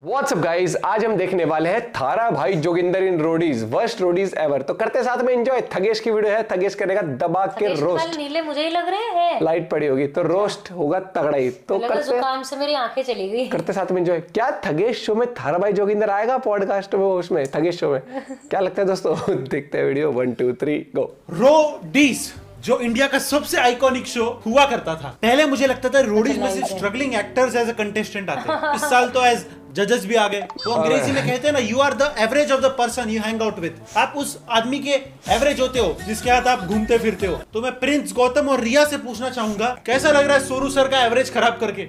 WhatsApp guys, आज हम देखने वाले हैं थारा भाई जोगिंदर इन रोडीज, वर्स्ट रोडीज एवर। तो करते साथ में एंजॉय। थगेश की वीडियो है, थगेश करेगा दबा के रोस्ट। नीले मुझे ही लग रहे हैं, लाइट पड़ी होगी तो रोस्ट होगा तगड़ा ही। तो करते काम से मेरी आंखें चली गई। करते साथ में एंजॉय। क्या थगेश शो में थारा भाई जोगिंदर आएगा पॉडकास्ट में, उसमें थगेश शो में? क्या लगता है दोस्तों? देखते हैं वीडियो। 1 2 3 गो। रोडीज जो इंडिया का सबसे आइकॉनिक शो हुआ करता था। पहले मुझे लगता था रोडीज में सिर्फ struggling actors as a contestant आते हैं। इस साल तो एज जजेस भी आ गए। तो अंग्रेजी में कहते हैं ना, you are the average of the person you hang out with. आप उस आदमी के एवरेज होते हो जिसके साथ आप घूमते फिरते हो। तो मैं प्रिंस, गौतम और रिया से पूछना चाहूंगा, कैसा लग रहा है सोनू सर का एवरेज खराब करके?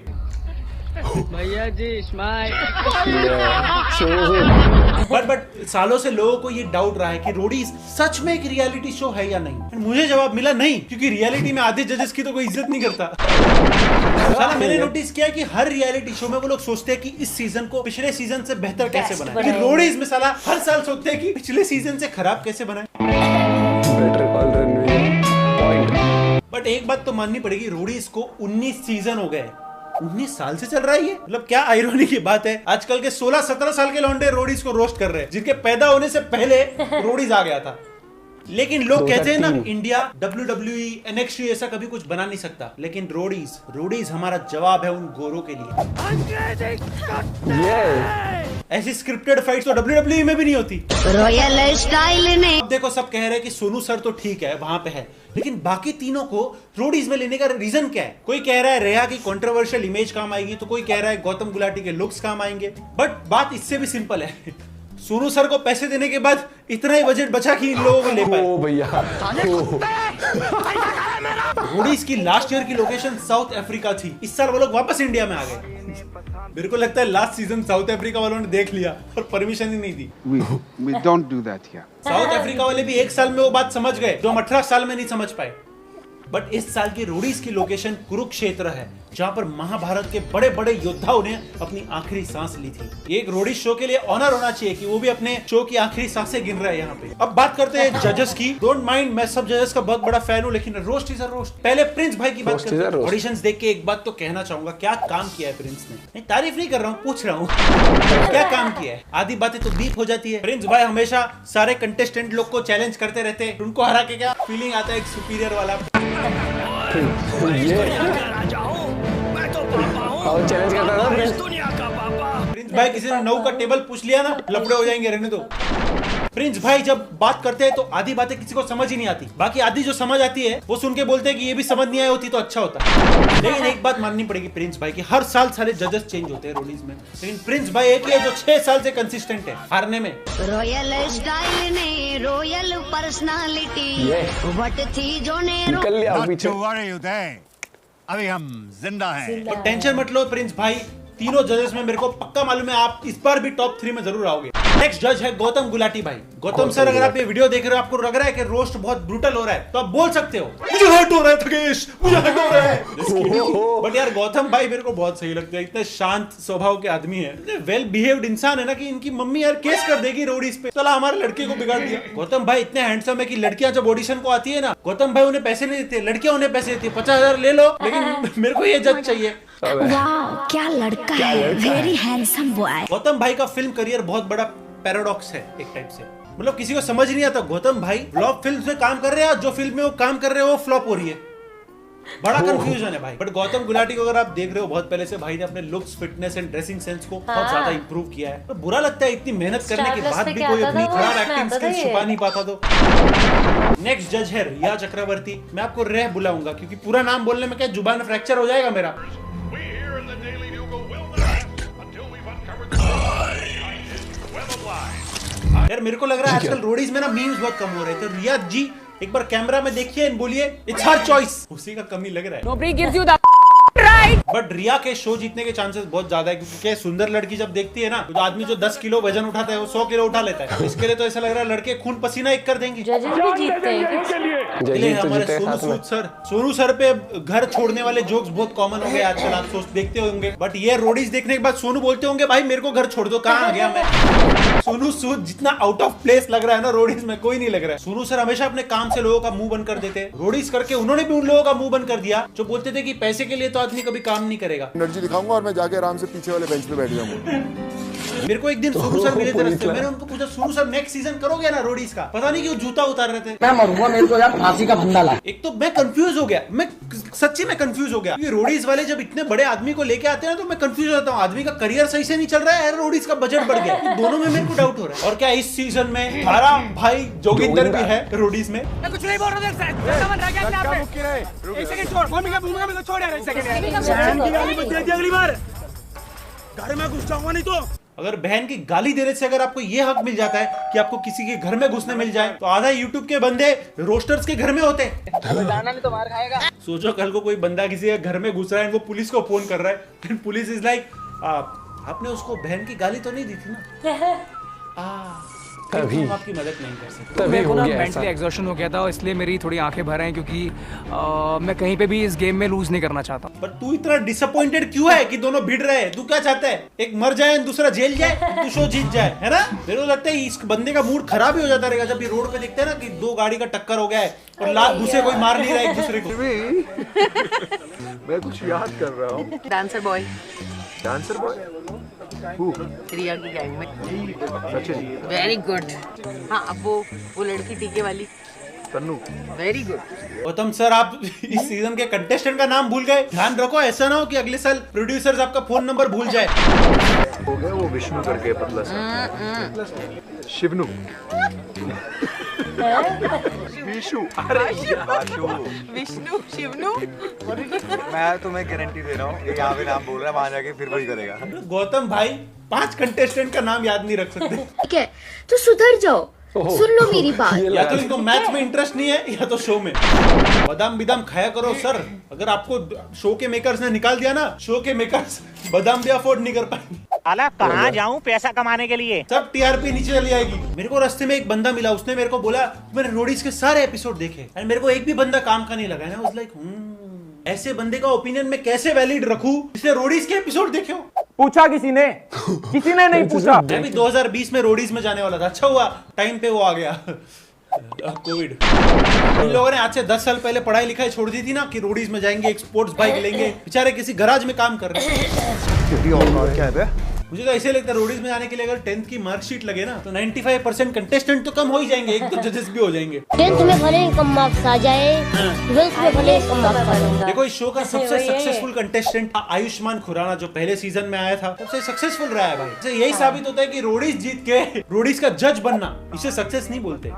भैया जी स्माइल। बट सालों से लोगों को ये डाउट रहा है कि रोडीज सच में एक रियलिटी शो है या नहीं। मुझे जवाब मिला नहीं, क्योंकि रियलिटी में आधे जजेस की तो कोई इज्जत नहीं करता। साला मैंने नोटिस किया कि हर रियलिटी शो में वो लोग सोचते हैं कि इस सीजन को पिछले सीजन से बेहतर कैसे बनाएं। कि रोडीज में साला हर साल सोचते हैं कि पिछले सीजन से खराब कैसे बनाएं। बट एक बात तो माननी पड़ेगी, रोडीज को 19 सीजन हो गए। 19 साल से चल रहा है ये। मतलब क्या आयरनी की बात है, आजकल के 16-17 साल के लौंडे रोडीज को रोस्ट कर रहे हैं, जिनके पैदा होने से पहले रोडीज आ गया था। लेकिन लोग कहते हैं ना, इंडिया WWE NXT ऐसा कभी कुछ बना नहीं सकता। लेकिन रोडीज हमारा जवाब है उन गोरों के लिए। ऐसी स्क्रिप्टेड फाइट्स तो WWE में भी नहीं होती। रॉयल स्टाइल ने अब देखो, सब कह रहे हैं कि सोनू सर तो ठीक है, वहां पे है, लेकिन बाकी तीनों को रोडीज में लेने का रीजन क्या है? कोई कह रहा है रेहा की कंट्रोवर्शियल इमेज काम आएगी, तो कोई कह रहा है गौतम गुलाटी के लुक्स काम आएंगे। बट बात इससे भी सिंपल है, सोनू सर को पैसे देने के बाद इतना ही बजट बचा कि इन लोगों को ले पाए। ओ भैया, रोडीज की लास्ट ईयर की लोकेशन साउथ अफ्रीका थी। इस साल वो लोग वापस इंडिया में आ गए। मेरे को लगता है लास्ट सीजन साउथ अफ्रीका वालों ने देख लिया और परमिशन ही नहीं दी। We don't do that here. South Africa वाले भी एक साल में वो बात समझ गए जो हम 18 साल में नहीं समझ पाए। बट इस साल की रोडीज की लोकेशन कुरुक्षेत्र है, जहां पर महाभारत के बड़े बड़े योद्धाओं ने अपनी आखिरी सांस ली थी। एक रोडीज शो के लिए ऑनर होना चाहिए कि वो भी अपने शो की आखिरी सांसें गिन रहे हैं यहाँ पे। अब बात करते हैं जजेस की। डोंट माइंड, मैं सब जजेस का बहुत बड़ा फैन हूँ, लेकिन रोस्ट इज अ रोस्ट। पहले प्रिंस भाई की बात करते हैं। ऑडिशंस देख के एक बात तो कहना चाहूंगा, क्या काम किया है प्रिंस ने। तारीफ नहीं कर रहा हूँ, पूछ रहा हूँ क्या काम किया है। आधी बातें तो बीप हो जाती है। प्रिंस भाई हमेशा सारे कंटेस्टेंट लोग को चैलेंज करते रहते हैं, उनको हरा के क्या फीलिंग आता है, एक सुपीरियर वाला। चैलेंज करता था प्रिंस भाई, किसी ने 9 का टेबल पूछ लिया ना, लफड़े हो जाएंगे, रहने दो। प्रिंस भाई जब बात करते हैं तो आधी बातें किसी को समझ ही नहीं आती, बाकी आधी जो समझ आती है वो सुन के बोलते हैं कि ये भी समझ नहीं आई होती तो अच्छा होता। लेकिन एक बात माननी पड़ेगी प्रिंस भाई की, हर साल सारे जजेस चेंज होते हैं रोडीज में, लेकिन प्रिंस भाई एक ही है जो 6 साल से कंसिस्टेंट है हारने में। रॉयल स्टाइल ने रॉयल पर्सनालिटी वट थी जो ने निकल लिया पीछे। अभी हम जिंदा हैं। तो टेंशन मत लो प्रिंस भाई, तीनों जजेस में मेरे को पक्का मालूम है आप इस बार भी टॉप 3 में जरूर आओगे। नेक्स्ट जज है गौतम गुलाटी भाई। गौतम सर, अगर आप ये वीडियो देख रहे हो, आपको लग रहा है कि रोस्ट बहुत ब्रूटल हो रहा है, तो आप बोल सकते हो मुझे हर्ट हो रहा है थगेश, मुझे हर्ट हो रहा है। बट यार गौतम भाई मेरे को बहुत सही लगता है, इतने शांत स्वभाव के आदमी है, इतने वेल बिहेव्ड इंसान है ना कि इनकी मम्मी यार केस कर देगी रोडीज पे, चला हमारे लड़के को बिगाड़ दिया। गौतम भाई इतने हैंडसम है कि लड़कियां जब ऑडिशन को आती है ना, गौतम भाई उन्हें पैसे नहीं देते, लड़कियां उन्हें पैसे देती है, 50,000 ले लो, लेकिन मेरे को ये जज चाहिए। वाह क्या लड़का है, वेरी हैंडसम बॉय। गौतम भाई का फिल्म करियर बहुत बड़ा पैराडॉक्स है एक टाइप से। मतलब किसी को समझ नहीं आता, गौतम भाई फ्लॉप फिल्म में काम कर रहे हैं, जो फिल्म में वो काम कर रहे हो वो फ्लॉप हो रही है। बड़ा कंफ्यूजन है भाई। बट गौतम गुलाटी को अगर आप देख रहे हो, बहुत पहले से भाई ने अपने looks, fitness and dressing sense को बहुत ज्यादा इंप्रूव किया है। तो बुरा लगता है इतनी मेहनत करने के बाद भी कोई अपनी खराब एक्टिंग स्किल्स छुपा नहीं पाता। तो नेक्स्ट जज है रिया चक्रवर्ती। मैं आपको रेह बुलाऊंगा क्योंकि पूरा नाम बोलने में क्या जुबान फ्रैक्चर हो जाएगा मेरा। यार मेरे को लग रहा है आजकल रोडीज में ना मीम्स बहुत कम हो रहे थे। रिया जी एक बार कैमरा में देखिए, बोलिए इट्स हर चॉइस। उसी का कमी लग रहा है। Nobody gives you the right. But Riya के शो जीतने के चांसेस बहुत ज्यादा है, क्योंकि क्या सुंदर लड़की जब देखती है ना, तो आदमी जो 10 किलो वजन उठाता है वो 100 किलो उठा लेता है। इसके लिए तो ऐसा लग रहा है लड़के खून पसीना एक कर देंगे। जजेस भी जीतते हैं हमारे सोनू सर पे घर छोड़ने वाले जोक्स बहुत कॉमन हो गए आजकल, आप देखते होंगे। बट ये रोडीज देखने के बाद सोनू बोलते होंगे भाई मेरे को घर छोड़ दो, कहाँ आ गया मैं। सोनू सूद जितना आउट ऑफ प्लेस लग रहा है ना रोडीज में, कोई नहीं लग रहा है। सोनू सर हमेशा अपने काम से लोगों का मुंह बंद कर देते हैं। रोडीज करके उन्होंने भी उन लोगों का मुंह बंद कर दिया जो बोलते थे कि पैसे के लिए तो आदमी कभी काम नहीं करेगा। एनर्जी दिखाऊंगा और मैं जाके आराम से पीछे वाले बेंच पे बैठ जाऊंगा। मेरे को एक दिन सोनू सर मिले थे रास्ते में, मैंने उनको पूछा सोनू सर नेक्स्ट सीजन करोगे ना रोडीज का? पता नहीं क्यों जूता उतार रहे थे। मैं मरूंगा, मेरे को यार फांसी का फंदा ला। एक तो मैं कंफ्यूज हो गया, मैं सच्ची में कंफ्यूज हो गया। ये रोडीज वाले जब इतने बड़े आदमी को लेके आते हैं तो मैं कंफ्यूज हो जाता हूँ। आदमी का करियर सही से नहीं चल रहा है, रोडीज का बजट बढ़ गया, तो दोनों में मेरे को डाउट हो रहा है। और क्या इस सीजन में थारा भाई जोगिंदर भी है रोडीज में? मैं कुछ नहीं बोल रहा एक सेकंड छोड़, भूमिका छोड़ यार, एक सेकंड अगली बार घर में घुस जाऊंगा नहीं तो। अगर बहन की गाली देने से अगर आपको ये हक मिल जाता है कि आपको किसी के घर में घुसने मिल जाए, तो आधा यूट्यूब के बंदे रोस्टर्स के घर में होते हैं। दाना नहीं तो मार खाएगा। सोचो कल को कोई बंदा किसी के घर में घुस रहा है, वो पुलिस को फोन कर रहा है, फिर पुलिस इज लाइक आपने उसको बहन की गाली तो नहीं दी थी ना? तभी हम आपकी मदद नहीं कर सकते। मेरे को ना मेंटली एग्जॉशन हो गया था, इसलिए मेरी थोड़ी आंखें भर आई, क्योंकि मैं कहीं पे भी इस गेम में लूज नहीं करना चाहता। पर तू इतना डिसअपॉइंटेड क्यों है कि दोनों भिड़ रहे हैं? तू क्या चाहता है? एक मर जाए दूसरा जेल जाए, तू शो जीत जाए, है ना? मेरे को लगता है इस बंदे का मूड खराब ही हो जाता रहेगा जब ये रोड पे देखते हैं ना कि दो गाड़ी का टक्कर हो गया है और लात घुसे कोई मार नहीं रहा है एक दूसरे को। मैं कुछ याद कर रहा हूँ। डांसर बॉय रिया की गैंग में सचिन, वेरी गुड। हाँ, अब वो लड़की टीके वाली Tannu, very good. Gautam sir, आप इस सीजन के कंटेस्टेंट का नाम भूल गए। ध्यान रखो, ऐसा ना हो कि अगले साल प्रोड्यूसर्स आपका फोन नंबर भूल जाए। हो गया वो विष्णु करके पतला सा, शिवनु, विशु, विष्णु शिवनु। मैं तुम्हें गारंटी दे रहा हूँ, ये यहाँ पे नाम बोल रहा है, वहाँ जाके फिर वही करेगा। गौतम भाई 5 कंटेस्टेंट का नाम याद नहीं रख सकते। ठीक है, तो सुधर जाओ, सुन लो मेरी बात। या तो इनको मैच में इंटरेस्ट नहीं है या तो शो में। बादाम बिदाम खाया करो सर। अगर आपको शो के मेकर्स ने निकाल दिया ना, शो के मेकर्स बादाम भी अफोर्ड नहीं कर पाएंगे। अला कहाँ जाऊँ पैसा कमाने के लिए? सब टीआरपी नीचे चली जाएगी। मेरे को रास्ते में एक बंदा मिला, उसने मेरे को बोला मैंने रोडीज के सारे एपिसोड देखे और मेरे को एक भी बंदा काम का नहीं लगा है। वाज लाइक ऐसे बंदे का ओपिनियन मैं कैसे वैलिड रखूं जिसने रोडीज के एपिसोड देखे हो? पूछा किसी ने नहीं पूछा। मैं भी 2020 में रोडीज में जाने वाला था, अच्छा हुआ टाइम पे वो आ गया कोविड। इन लोगों ने आज से 10 साल पहले पढ़ाई लिखाई छोड़ दी थी ना कि रोडीज में जाएंगे, एक स्पोर्ट्स बाइक लेंगे, बेचारे किसी गराज में काम कर रहे हैं। क्या है? मुझे तो ऐसे लगता है रोडीज में जाने के लिए अगर 10th की मार्कशीट लगे ना तो 95% कंटेस्टेंट तो कम हो ही जाएंगे, एक तो जजेस भी हो जाएंगे। 10th में भले कम मार्क्स आ जाए, 12th में भले कम मार्क्स आ जाए। देखो इस शो का सबसे सक्सेसफुल कंटेस्टेंट आयुष्मान खुराना जो पहले सीजन में आया था, सबसे सक्सेसफुल रहा है भाई। इससे यही साबित होता है कि रोडीज जीत के रोडीज का जज बनना, इसे सक्सेस नहीं बोलते।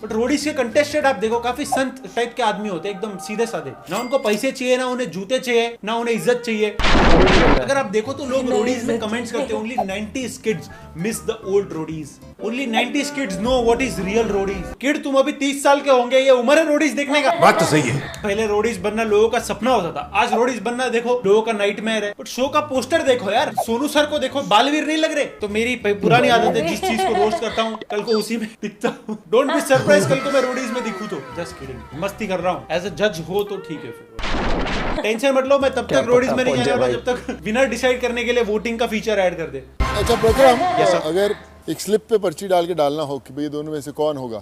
बट रोडीज के कंटेस्टेंट आप देखो काफी संत टाइप के आदमी होते हैं, एकदम सीधे साधे। ना उनको पैसे चाहिए, ना उन्हें जूते चाहिए, ना उन्हें इज्जत चाहिए। अगर आप देखो तो लोग रोडीज में कमेंट्स करते हैं only 90s kids miss the old Roadies, only 90s kids know what is real Roadies. Kid तुम अभी 30 साल के होंगे, ये उम्र है रोडीज देखने का। बात तो सही है। पहले रोडीज बनना लोगों का सपना होता था, आज रोडीज बनना देखो लोगों का नाइटमेयर है। बट शो का पोस्टर देखो यार, सोनू सर को देखो, बालवीर नहीं लग रहे। तो मेरी पुरानी आदत है, जिस चीज को रोस्ट करता हूँ कल को उसी में दिखता हूँ। डोंट बी सरप्राइज कल को मैं रोडीज में दिखूं तो। जस्ट किडिंग, मस्ती कर रहा हूँ। एज अ जज हो तो ठीक है, फिर टेंशन मत लो। मैं तब तक रोडीज में नहीं जाने वाला जब तक विनर डिसाइड करने के लिए वोटिंग का फीचर ऐड कर दे। अच्छा प्रकरम, अगर एक स्लिप पे पर्ची डाल के डालना हो कि भाई दोनों में से कौन होगा,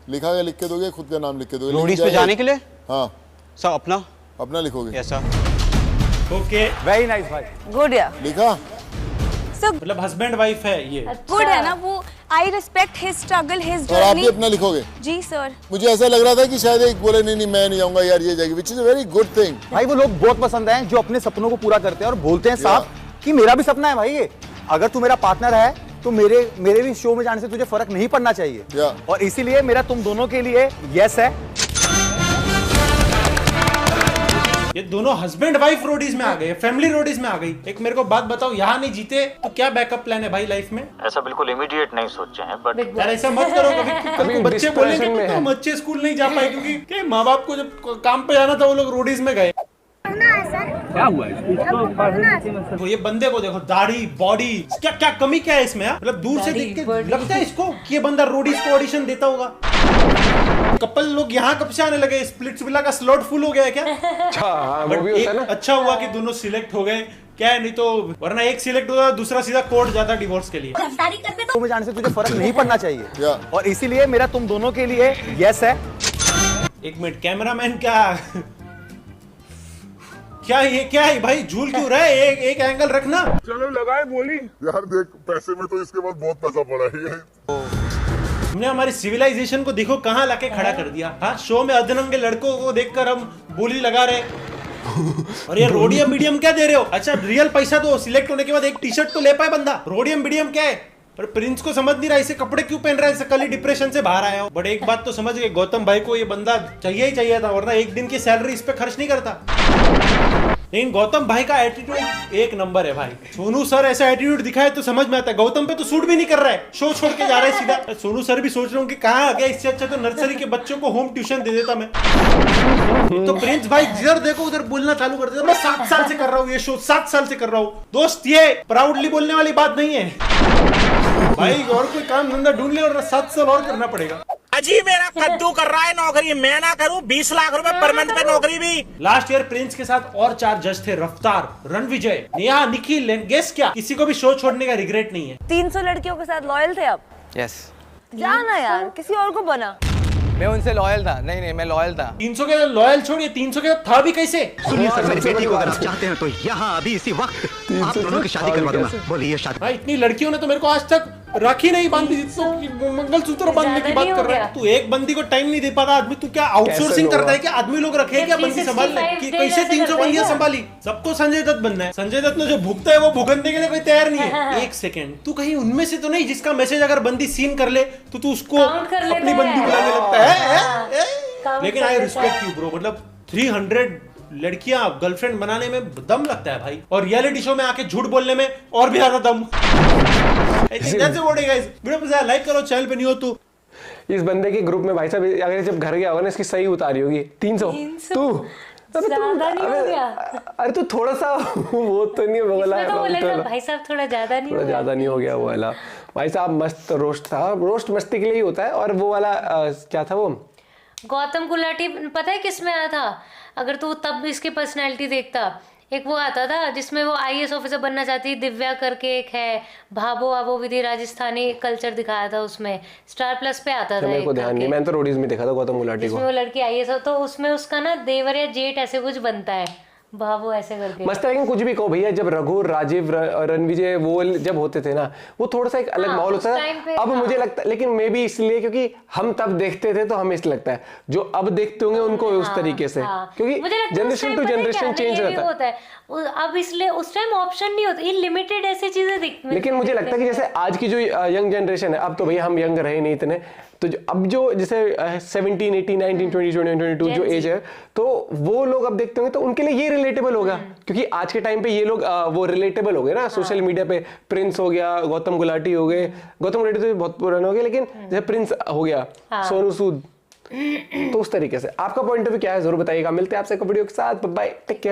लिखा हुआ लिख के दोगे, खुद का नाम लिख के दोगे रोडीज पे जाने के लिए? हाँ सब अपना लिखोगे? Yes sir. Okay, very nice भाई, गुड यार। लिखा मतलब हस्बैंड वाइफ है ये। गुड है ना वो। I respect his struggle, his और आप भी अपना लिखोगे? जी सर। मुझे ऐसा लग रहा था कि शायद एक बोले नहीं मैं नहीं जाऊंगा यार, ये जाएगी, which is a very good thing. भाई वो लोग बहुत पसंद हैं जो अपने सपनों को पूरा करते हैं और बोलते हैं साफ कि मेरा भी सपना है भाई ये। अगर तू मेरा पार्टनर है तो मेरे भी शो में जाने से तुझे फर्क नहीं पड़ना चाहिए। और इसीलिए मेरा तुम दोनों के लिए यस है। ये दोनों हस्बैंड वाइफ रोडीज में आ गए, फैमिली रोडीज में आ गई। एक मेरे को बात बताओ, यहाँ नहीं जीते तो क्या बैकअप प्लान है भाई लाइफ में? ऐसा बिल्कुल इमीडिएट नहीं सोचे हैं, बट यार ऐसा मत करो। कभी बच्चे बोलेंगे कि तुम अच्छे स्कूल नहीं जा पाए क्योंकि माँ बाप को जब काम पे जाना था वो लोग रोडीज में गए। क्या हुआ इसको? तो ये बंदे को देखो, दाढ़ी, बॉडी, क्या कमी क्या है इसमें? मतलब दूर से देख के लगता है इसको कि ये बंदा रोडीज को ऑडिशन देता होगा। कपल लोग यहाँ कब से आने लगे? स्प्लिट्स विला का स्लॉट फुल हो गया है क्या? वो भी होता है ना। अच्छा हुआ कि दोनों सिलेक्ट हो गए, क्या है, नहीं तो वरना एक सिलेक्ट होता दूसरा सीधा कोर्ट जाता डिवोर्स के लिए। शो में जाने से तुझे फर्क नहीं पड़ना चाहिए और इसीलिए मेरा तुम दोनों के लिए यस है। एक मिनट, कैमरामैन क्या क्या है भाई, झूल क्यों रहा है? एक एंगल रखना। चलो लगाए बोली। यार देख, पैसे में तो इसके बाद बहुत पैसा पड़ा है। हमने हमारी सिविलाइजेशन को देखो कहाँ लाके खड़ा कर दिया। हाँ, शो में अधनंगे लड़कों को देखकर हम बोली लगा रहे। और ये रोडियम मीडियम क्या दे रहे हो? अच्छा, रियल पैसा तो सिलेक्ट होने के बाद एक टी शर्ट तो ले पाए बंदा। रोडियम मीडियम क्या है? पर प्रिंस को समझ नहीं रहा, इसे कपड़े क्यों पहन रहा है? कल ही डिप्रेशन से बाहर आया हो। बट एक बात तो समझ गए, गौतम भाई को ये बंदा चाहिए ही चाहिए था, वरना एक दिन की सैलरी इस पे खर्च नहीं करता। लेकिन गौतम भाई का एटीट्यूड एक नंबर है भाई। सोनू सर ऐसा एटीट्यूड दिखाए तो समझ में आता है, गौतम पे तो सूट भी नहीं कर रहा है, शो छोड़ के जा रहा है सीधा। सोनू सर भी सोच रहे हूँ कि कहाँ आ गया, इससे अच्छा तो नर्सरी के बच्चों को होम ट्यूशन दे देता मैं। तो प्रिंस भाई जिधर देखो उधर बोलना चालू कर देता। मैं 7 साल से कर रहा हूँ ये शो, 7 साल से कर रहा हूँ दोस्त। ये प्राउडली बोलने वाली बात नहीं है भाई, और कोई काम धंधा ढूंढ ले और 7 साल और करना पड़ेगा। अजी मेरा कद्दू कर रहा है नौकरी, मैं ना करूं 20 लाख रुपए पर मंथ पे नौकरी भी। लास्ट ईयर प्रिंस के साथ और 4 जज थे, रफ्तार, रणविजय, नेहा, निखिल। गेस क्या, किसी को भी शो छोड़ने का रिग्रेट नहीं है। 300 लड़कियों के साथ लॉयल थे आप? यस। जाना यार, किसी और को बना। मैं उनसे लॉयल था। नहीं, मैं लॉयल था। 300 के लॉयल छोड़िए, 300 के था भी कैसे? सुनिए सर, मेरी बेटी को अगर आप चाहते हैं तो यहाँ अभी इसी वक्त आप दोनों की शादी करवा दूंगा। बोलिए शादी। भाई इतनी लड़कियों ने तो मेरे को आज तक राखी नहीं बांधी, तो मंगलसूत्र बांधने की बात कर रहा है तू। एक बंदी को टाइम नहीं दे पाता आदमी, तू क्या आउटसोर्सिंग करता है? क्या आदमी लोग रखे क्या बंदी संभालने की? कैसे 300 बंदियां संभाली? सबको संजय दत्त बनना है। संजय दत्त ने जो भुगता है वो भुगतने के लिए कोई तैयार नहीं है। एक सेकंड, तू कहीं उनमें से तो नहीं जिसका मैसेज अगर बंदी सीन कर ले तो तू उसको अपनी बंदी बुलाने लगता है? लेकिन आई रिस्पेक्ट यू ब्रो, मतलब 300 लड़कियां गर्लफ्रेंड बनाने में दम लगता है भाई, और रियलिटी शो में आके झूठ बोलने में और भी ज्यादा दम। लाइक करो, चैनल पे नहीं हो तो। इस बंदे के ग्रुप में भाई साहब अगर जब घर गया होगा ना, इसकी सही उतारी होगी 300। तू अरे तू थोड़ा सा वो तो नहीं बोला भाई साहब, थोड़ा ज्यादा नहीं हो गया वो वाला। भाई साहब मस्त रोस्ट था, रोस्ट मस्ती के लिए ही होता है। और वो वाला क्या था वो, गौतम गुलाटी पता है किस में आया था? अगर तू तब इसकी पर्सनैलिटी देखता, एक वो आता था जिसमें वो IAS ऑफिसर बनना चाहती, दिव्या करके एक है, भाभो आबो विधि राजस्थानी कल्चर दिखाया था उसमें, स्टार प्लस पे आता था। मेरे को ध्यान नहीं, मैंने तो रोडीज में देखा था गौतम गुलाटी को। वो लड़की IAS हो तो उसमें उसका ना देवर या जेठ ऐसे कुछ बनता है, भावो ऐसे करके मस्त है। लेकिन कुछ भी कहो भैया, जब रघु, राजीव, रणविजय वो जब होते थे ना, वो थोड़ा सा एक अलग माहौल होता है। अब मुझे लगता है, लेकिन मे भी इसलिए क्योंकि हम तब देखते थे तो हमें इसलिए लगता है, जो अब देखते होंगे उनको उस तरीके से, क्योंकि जनरेशन टू जनरेशन चेंज रहता है। अब इसलिए उस टाइम ऑप्शन नहीं होता, लिमिटेड ऐसी चीजें दिखती। लेकिन मुझे लगता है कि जैसे आज की जो यंग जनरेशन है, अब तो भैया हम यंग रहे नहीं इतने, तो अब जो जैसे 17, 18, 19, 20, 21, 22 जो एज है, तो वो लोग अब देखते होंगे तो उनके लिए ये रिलेटेबल होगा, क्योंकि आज के टाइम पे ये लोग वो रिलेटेबल हो गए ना सोशल मीडिया पे। प्रिंस हो गया, गौतम गुलाटी हो गए, गौतम गुलाटी तो बहुत पुराना हो गया, लेकिन जैसे प्रिंस हो गया, सोनू सूद, तो उस तरीके से आपका पॉइंट ऑफ व्यू क्या है जरूर बताइएगा। मिलते हैं आपसे एक वीडियो के साथ, बाय, टेक केयर।